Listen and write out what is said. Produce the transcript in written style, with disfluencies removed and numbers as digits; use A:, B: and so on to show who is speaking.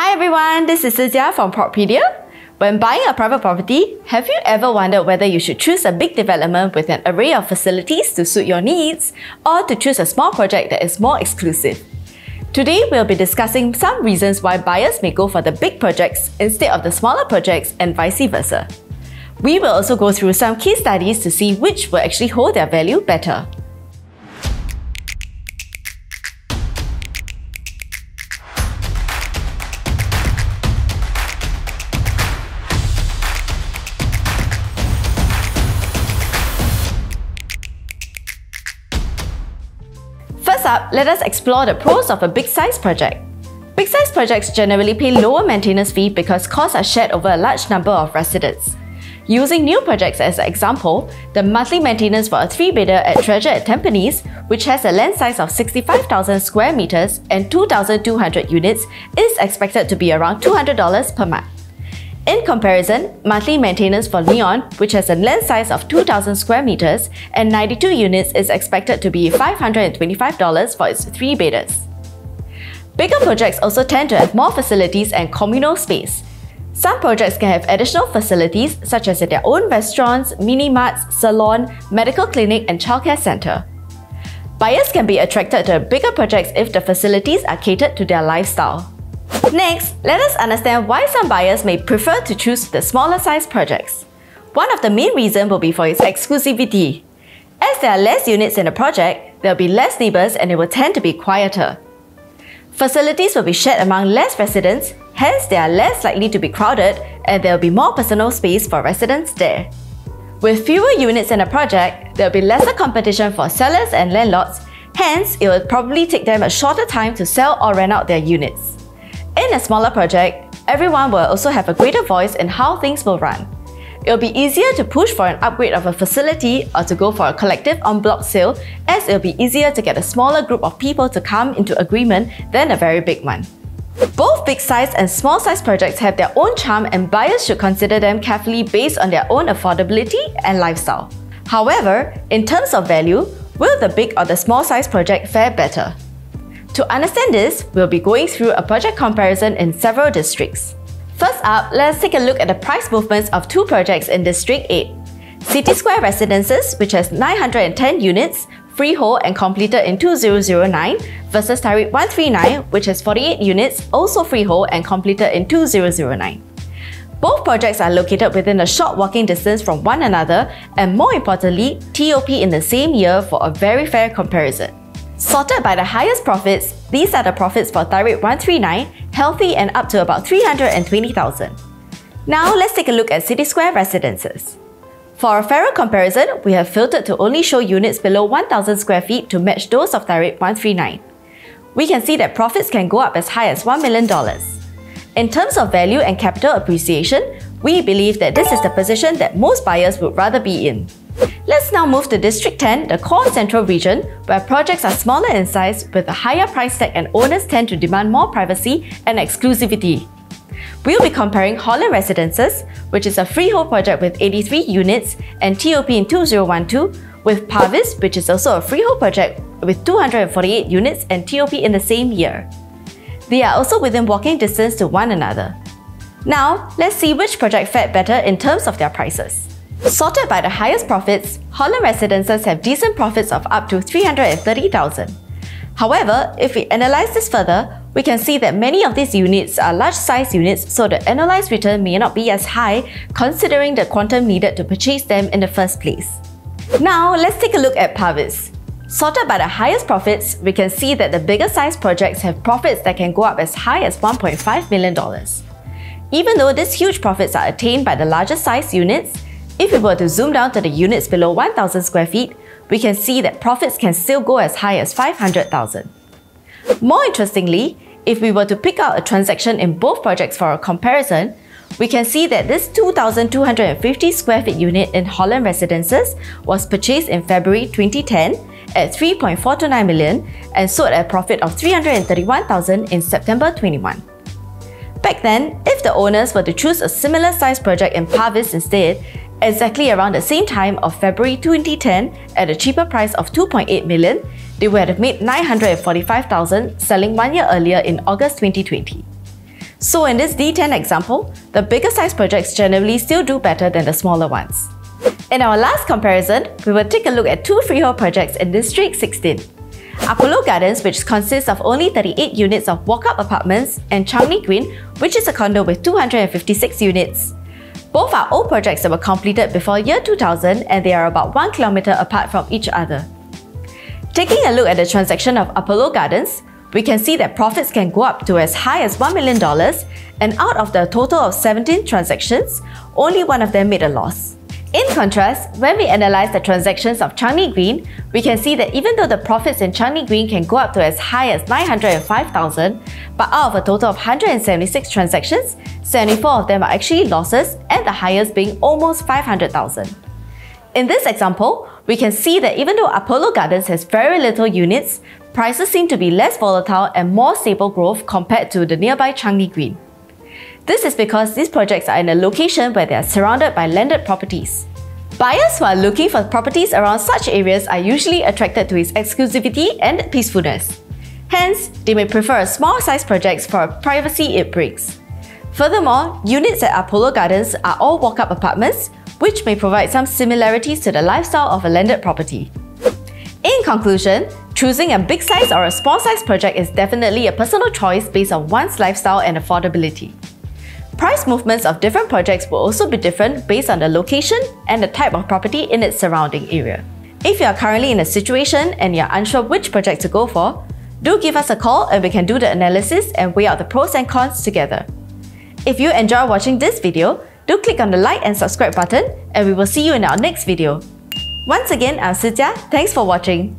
A: Hi everyone, this is Sijia from Propedia. When buying a private property, have you ever wondered whether you should choose a big development with an array of facilities to suit your needs, or to choose a small project that is more exclusive? Today, we'll be discussing some reasons why buyers may go for the big projects instead of the smaller projects and vice versa. We will also go through some case studies to see which will actually hold their value better. First up, let us explore the pros of a big-size project. Big-size projects generally pay lower maintenance fee because costs are shared over a large number of residents. Using new projects as an example, the monthly maintenance for a 3-bedder at Treasure at Tampines, which has a land size of 65,000 square meters and 2,200 units, is expected to be around $200 per month. In comparison, monthly maintenance for Leon, which has a land size of 2,000 square meters and 92 units, is expected to be $525 for its 3-bedders. Bigger projects also tend to have more facilities and communal space. Some projects can have additional facilities such as their own restaurants, mini-marts, salon, medical clinic and childcare center. Buyers can be attracted to bigger projects if the facilities are catered to their lifestyle. Next, let us understand why some buyers may prefer to choose the smaller size projects. One of the main reasons will be for its exclusivity. As there are less units in a project, there will be less neighbors and it will tend to be quieter. Facilities will be shared among less residents, hence they are less likely to be crowded and there will be more personal space for residents there. With fewer units in a project, there will be lesser competition for sellers and landlords, hence it will probably take them a shorter time to sell or rent out their units. In a smaller project, everyone will also have a greater voice in how things will run. It will be easier to push for an upgrade of a facility or to go for a collective en bloc sale, as it will be easier to get a smaller group of people to come into agreement than a very big one. Both big-size and small-size projects have their own charm and buyers should consider them carefully based on their own affordability and lifestyle. However, in terms of value, will the big or the small-size project fare better? To understand this, we'll be going through a project comparison in several districts. First up, let's take a look at the price movements of two projects in District 8. City Square Residences, which has 910 units, freehold and completed in 2009, versus TYRWHITT 139, which has 48 units, also freehold and completed in 2009. Both projects are located within a short walking distance from one another and, more importantly, TOP in the same year for a very fair comparison. Sorted by the highest profits, these are the profits for TYRWHITT 139, healthy and up to about $320,000. Now let's take a look at City Square Residences. For a fairer comparison, we have filtered to only show units below 1,000 square feet to match those of TYRWHITT 139. We can see that profits can go up as high as $1 million. In terms of value and capital appreciation, we believe that this is the position that most buyers would rather be in. Let's now move to District 10, the core central region, where projects are smaller in size with a higher price tag and owners tend to demand more privacy and exclusivity. We'll be comparing HOLLAND Residences, which is a freehold project with 83 units and TOP in 2012, with Parvis, which is also a freehold project with 248 units and TOP in the same year. They are also within walking distance to one another. Now, let's see which project fared better in terms of their prices. Sorted by the highest profits, HOLLAND Residences have decent profits of up to $330,000. However, if we analyze this further, we can see that many of these units are large-size units, so the annualized return may not be as high considering the quantum needed to purchase them in the first place. Now, let's take a look at Parvis. Sorted by the highest profits, we can see that the bigger-sized projects have profits that can go up as high as $1.5 million. Even though these huge profits are attained by the larger-sized units, if we were to zoom down to the units below 1,000 square feet, we can see that profits can still go as high as $500,000. More interestingly, if we were to pick out a transaction in both projects for a comparison, we can see that this 2,250 square feet unit in HOLLAND Residences was purchased in February 2010 at $3.429 million and sold at a profit of $331,000 in September 21. Back then, if the owners were to choose a similar size project in Parvis instead, exactly around the same time of February 2010 at a cheaper price of $2.8 million, they would have made $945,000 selling 1 year earlier in August 2020. So in this D10 example, the bigger size projects generally still do better than the smaller ones. In our last comparison, we will take a look at two freehold projects in District 16. Apollo Gardens, which consists of only 38 units of walk-up apartments, and CHANGI Green, which is a condo with 256 units. Both are old projects that were completed before year 2000 and they are about 1 kilometer apart from each other. Taking a look at the transaction of Apollo Gardens, we can see that profits can go up to as high as $1 million, and out of the total of 17 transactions, only one of them made a loss. In contrast, when we analyze the transactions of CHANGI Green, we can see that even though the profits in CHANGI Green can go up to as high as $905,000, but out of a total of 176 transactions, 74 of them are actually losses, and the highest being almost $500,000. In this example, we can see that even though Apollo Gardens has very little units, prices seem to be less volatile and more stable growth compared to the nearby CHANGI Green. This is because these projects are in a location where they are surrounded by landed properties. Buyers who are looking for properties around such areas are usually attracted to its exclusivity and peacefulness. Hence, they may prefer a small-sized projects for the privacy it brings. Furthermore, units at Apollo Gardens are all walk-up apartments, which may provide some similarities to the lifestyle of a landed property. In conclusion, choosing a big size or a small size project is definitely a personal choice based on one's lifestyle and affordability. Price movements of different projects will also be different based on the location and the type of property in its surrounding area. If you are currently in a situation and you are unsure which project to go for, do give us a call and we can do the analysis and weigh out the pros and cons together. If you enjoy watching this video, do click on the like and subscribe button and we will see you in our next video. Once again, I'm Sijia. Thanks for watching.